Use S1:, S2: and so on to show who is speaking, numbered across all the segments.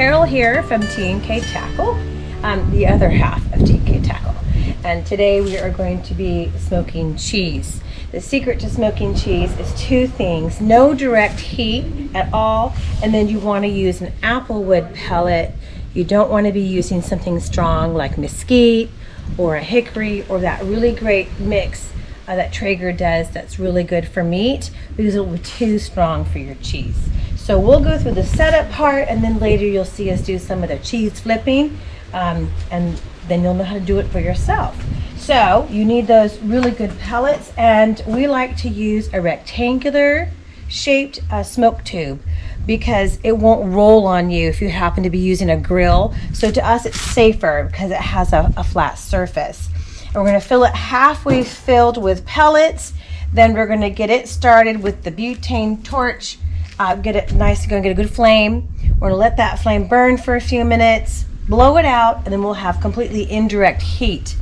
S1: Carol here from TNK Tackle, the other half of TNK Tackle. And today we are going to be smoking cheese. The secret to smoking cheese is two things: no direct heat at all, and then you want to use an applewood pellet. You don't want to be using something strong like mesquite or a hickory or that really great mix that Traeger does that's really good for meat, because it will be too strong for your cheese. So we'll go through the setup part, and then later you'll see us do some of the cheese flipping, and then you'll know how to do it for yourself. So you need those really good pellets, and we like to use a rectangular shaped smoke tube because it won't roll on you if you happen to be using a grill. So to us it's safer because it has a flat surface. And we're going to fill it halfway filled with pellets. Then we're going to get it started with the butane torch. Get it nice, going to get a good flame. We're going to let that flame burn for a few minutes, blow it out, and then we'll have completely indirect heat.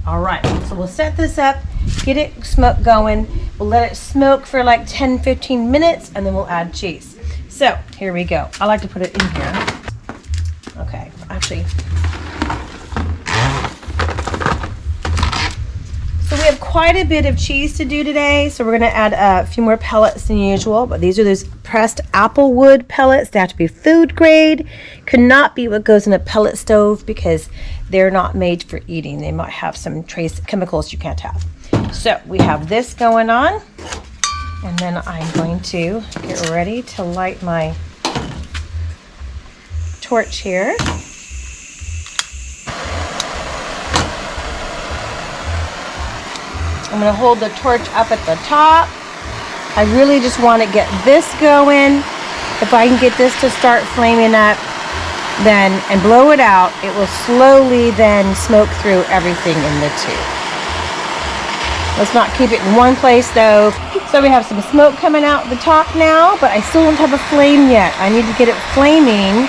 S1: All right, so we'll set this up, get it smoke going. We'll let it smoke for like 10-15 minutes, and then we'll add cheese. So here we go. I like to put it in here. Okay, actually. So we have quite a bit of cheese to do today, so we're going to add a few more pellets than usual, but these are those pressed applewood pellets. They have to be food grade. Could not be what goes in a pellet stove because they're not made for eating. They might have some trace chemicals you can't have. So we have this going on, and then I'm going to get ready to light my torch here. I'm going to hold the torch up at the top. I really just want to get this going. If I can get this to start flaming up, then and blow it out, it will slowly then smoke through everything in the tube. Let's not keep it in one place though. So we have some smoke coming out the top now, but I still don't have a flame yet. I need to get it flaming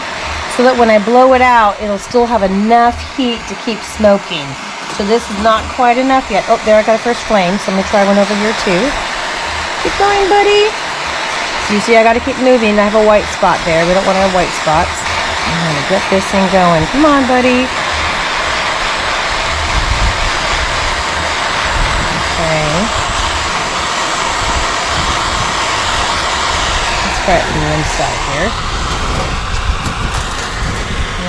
S1: so that when I blow it out, it'll still have enough heat to keep smoking. So this is not quite enough yet. Oh, there I got a first flame, so I'm gonna try one over here too. Keep going, buddy. So you see I gotta keep moving. I have a white spot there. We don't want to have white spots. I'm gonna get this thing going. Come on, buddy. Okay. Let's try it from the inside here.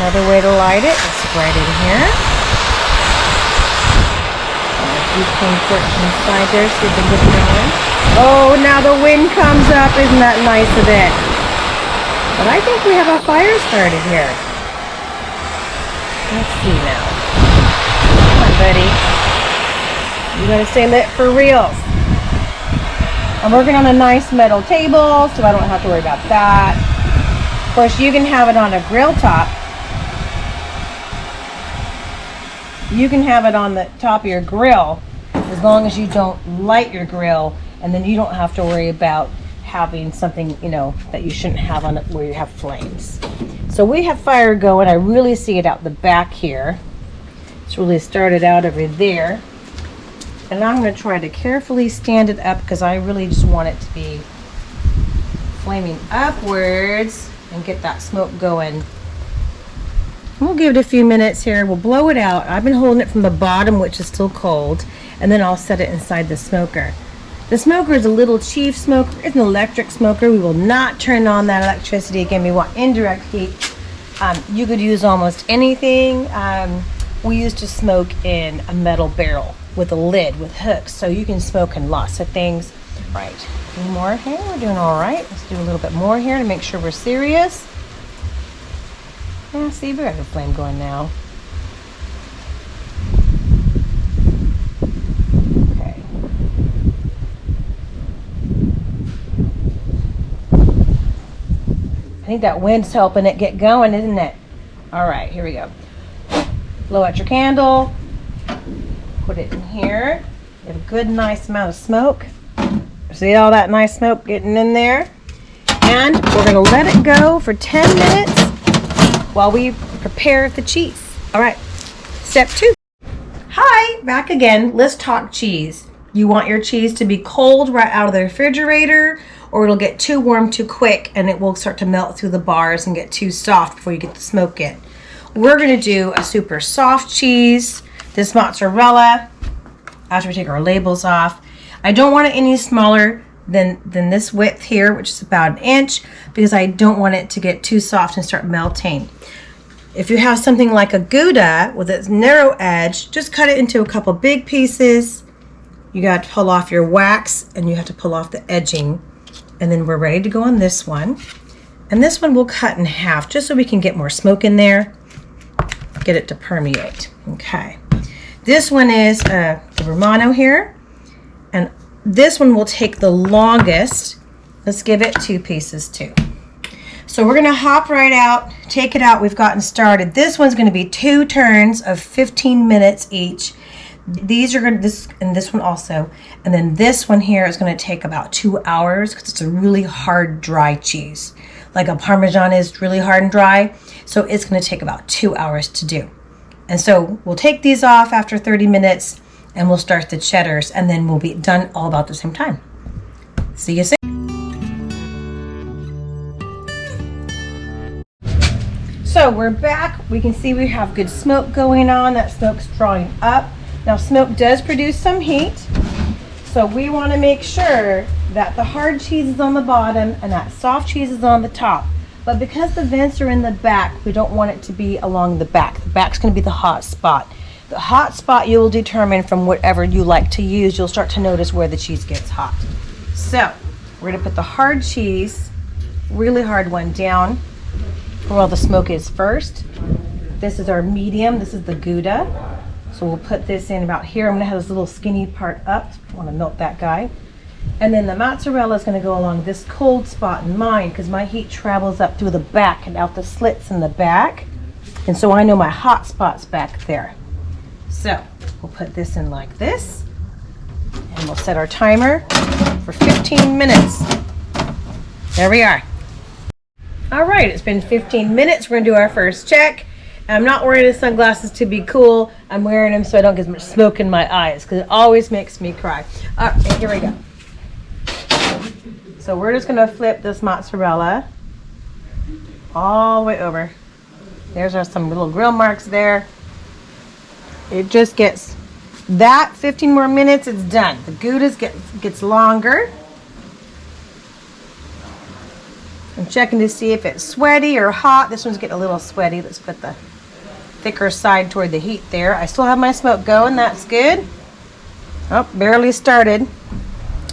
S1: Another way to light it is right in here. Butane torch inside there so you can get it on. Oh, now the wind comes up. Isn't that nice of it? But I think we have a fire started here. Let's see now. Come on, buddy. You gotta stay lit for reals. I'm working on a nice metal table, so I don't have to worry about that. Of course, you can have it on a grill top. You can have it on the top of your grill as long as you don't light your grill, and then you don't have to worry about having something, you know, that you shouldn't have on it where you have flames. So we have fire going. I really see it out the back here. It's really started out over there. And I'm going to try to carefully stand it up because I really just want it to be flaming upwards and get that smoke going. We'll give it a few minutes here. We'll blow it out. I've been holding it from the bottom, which is still cold, and then I'll set it inside the smoker. The smoker is a little chief smoker. It's an electric smoker. We will not turn on that electricity again. We want indirect heat. You could use almost anything. We used to smoke in a metal barrel with a lid with hooks, so you can smoke in lots of things. Right, any more here? We're doing all right. Let's do a little bit more here to make sure we're serious. Yeah, see, we got a flame going now. Okay. I think that wind's helping it get going, isn't it? All right, here we go. Blow out your candle. Put it in here. Get a good, nice amount of smoke. See all that nice smoke getting in there? And we're gonna let it go for 10 minutes while we prepare the cheese. All right, step 2. Hi, back again. Let's talk cheese. You want your cheese to be cold right out of the refrigerator, or it'll get too warm too quick and it will start to melt through the bars and get too soft before you get the smoke in. We're going to do a super soft cheese, this mozzarella, after we take our labels off. I don't want it any smaller than this width here, which is about 1 inch, because I don't want it to get too soft and start melting. If you have something like a Gouda with its narrow edge, just cut it into a couple big pieces. You got to pull off your wax and you have to pull off the edging. And then we're ready to go on this one. And this one we'll cut in half just so we can get more smoke in there. Get it to permeate. Okay. This one is the Romano here. And this one will take the longest. Let's give it 2 pieces too. So we're going to hop right out, take it out. We've gotten started. This one's going to be 2 turns of 15 minutes each. These are going to, this and this one also. And then this one here is going to take about 2 hours because it's a really hard, dry cheese. Like a Parmesan is really hard and dry. So it's going to take about 2 hours to do. And so we'll take these off after 30 minutes and we'll start the cheddars and then we'll be done all about the same time. See you soon. So we're back. We can see we have good smoke going on. That smoke's drawing up. Now smoke does produce some heat. So we want to make sure that the hard cheese is on the bottom and that soft cheese is on the top. But because the vents are in the back, we don't want it to be along the back. The back's going to be the hot spot. The hot spot you will determine from whatever you like to use. You'll start to notice where the cheese gets hot. So we're going to put the hard cheese, really hard one, down where all the smoke is first. This is our medium. This is the Gouda. So we'll put this in about here. I'm going to have this little skinny part up. I want to melt that guy. And then the mozzarella is going to go along this cold spot in mine because my heat travels up through the back and out the slits in the back. And so I know my hot spot's back there. So we'll put this in like this. And we'll set our timer for 15 minutes. There we are. All right, it's been 15 minutes. We're going to do our first check. I'm not wearing the sunglasses to be cool. I'm wearing them so I don't get as much smoke in my eyes because it always makes me cry. All right, here we go. So we're just going to flip this mozzarella all the way over. There's some little grill marks there. It just gets that 15 more minutes, it's done. The Gouda gets longer. I'm checking to see if it's sweaty or hot. This one's getting a little sweaty. Let's put the thicker side toward the heat there. I still have my smoke going. That's good. Oh, barely started.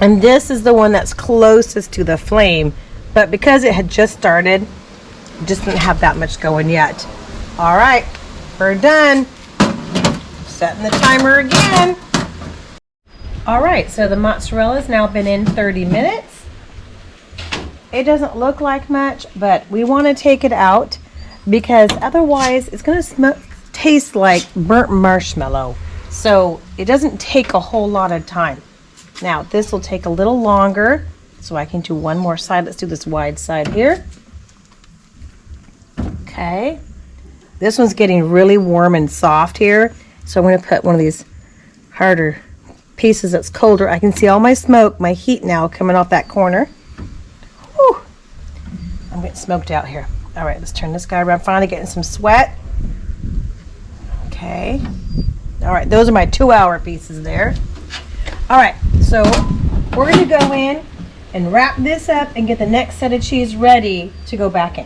S1: And this is the one that's closest to the flame. But because it had just started, it just didn't have that much going yet. All right, we're done. Setting the timer again. All right, so the mozzarella has now been in 30 minutes. It doesn't look like much, but we want to take it out because otherwise it's going to taste like burnt marshmallow. So it doesn't take a whole lot of time. Now this will take a little longer, so I can do one more side. Let's do this wide side here. Okay. This one's getting really warm and soft here. So I'm going to put one of these harder pieces that's colder. I can see all my smoke, my heat now coming off that corner. Whew. I'm getting smoked out here. All right, let's turn this guy around. Finally getting some sweat. Okay. All right, those are my 2-hour pieces there. All right, so we're going to go in and wrap this up and get the next set of cheese ready to go back in.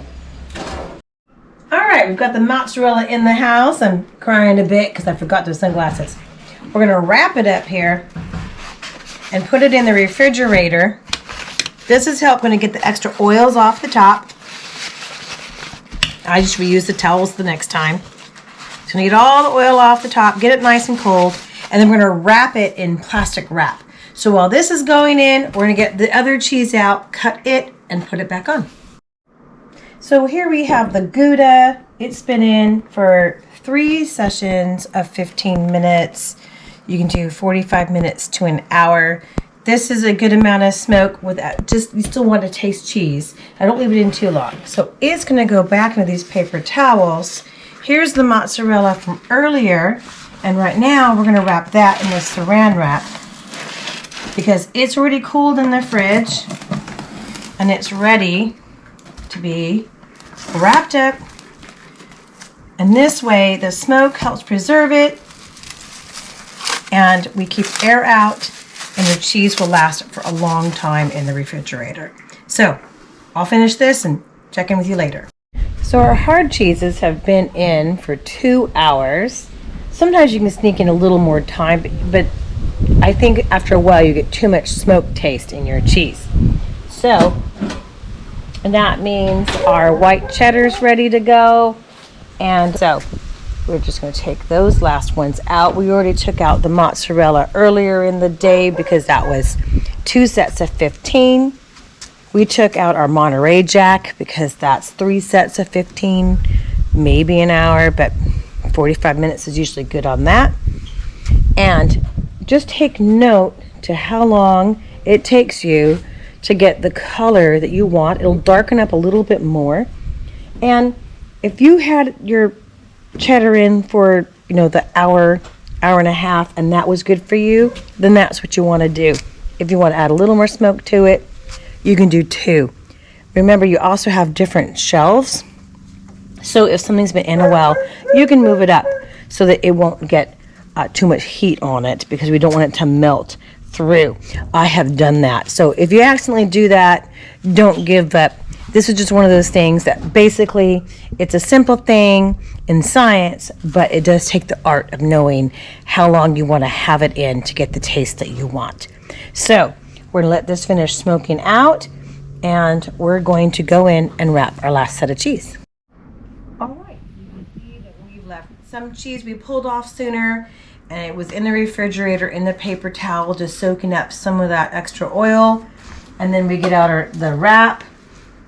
S1: All right, we've got the mozzarella in the house. I'm crying a bit because I forgot those sunglasses. We're going to wrap it up here and put it in the refrigerator. This is helping to get the extra oils off the top. I just reuse the towels the next time. So we get all the oil off the top, get it nice and cold, and then we're going to wrap it in plastic wrap. So while this is going in, we're going to get the other cheese out, cut it, and put it back on. So here we have the Gouda. It's been in for 3 sessions of 15 minutes. You can do 45 minutes to an hour. This is a good amount of smoke without you still want to taste cheese. I don't leave it in too long. So it's going to go back into these paper towels. Here's the mozzarella from earlier. And right now we're going to wrap that in this saran wrap because it's already cooled in the fridge. and it's ready to be wrapped up. And this way, the smoke helps preserve it, and we keep air out, and your cheese will last for a long time in the refrigerator. So I'll finish this and check in with you later. So our hard cheeses have been in for 2 hours. Sometimes you can sneak in a little more time, but I think after a while you get too much smoke taste in your cheese. So that means our white cheddar's ready to go. And so we're just going to take those last ones out. We already took out the mozzarella earlier in the day because that was 2 sets of 15. We took out our Monterey Jack because that's 3 sets of 15, maybe an hour, but 45 minutes is usually good on that. And just take note to how long it takes you to get the color that you want. It'll darken up a little bit more. And if you had your cheddar in for, the hour and a half, and that was good for you, then that's what you want to do. If you want to add a little more smoke to it, you can do 2. Remember, you also have different shelves. So if something's been in a while, you can move it up so that it won't get too much heat on it, because we don't want it to melt through. I have done that. So if you accidentally do that, don't give up. This is just one of those things that basically, it's a simple thing in science, but it does take the art of knowing how long you want to have it in to get the taste that you want. So we're going to let this finish smoking out, and we're going to go in and wrap our last set of cheese. All right, you can see that we've left some cheese we pulled off sooner, and it was in the refrigerator in the paper towel, just soaking up some of that extra oil. And then we get out the wrap,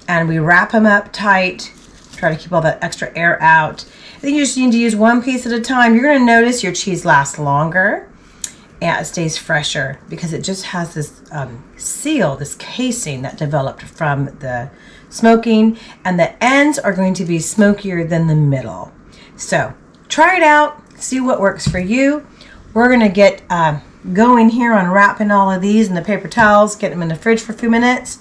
S1: and we wrap them up tight, try to keep all that extra air out. I think you just need to use one piece at a time. You're going to notice your cheese lasts longer and it stays fresher because it just has this seal, this casing that developed from the smoking, and the ends are going to be smokier than the middle. So try it out, see what works for you. We're going to get going here on wrapping all of these in the paper towels, get them in the fridge for a few minutes,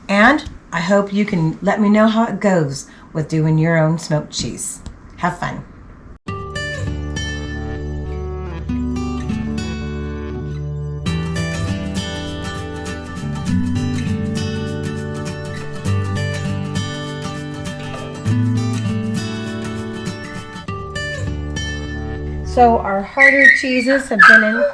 S1: and I hope you can let me know how it goes with doing your own smoked cheese. Have fun. So our harder cheeses have been in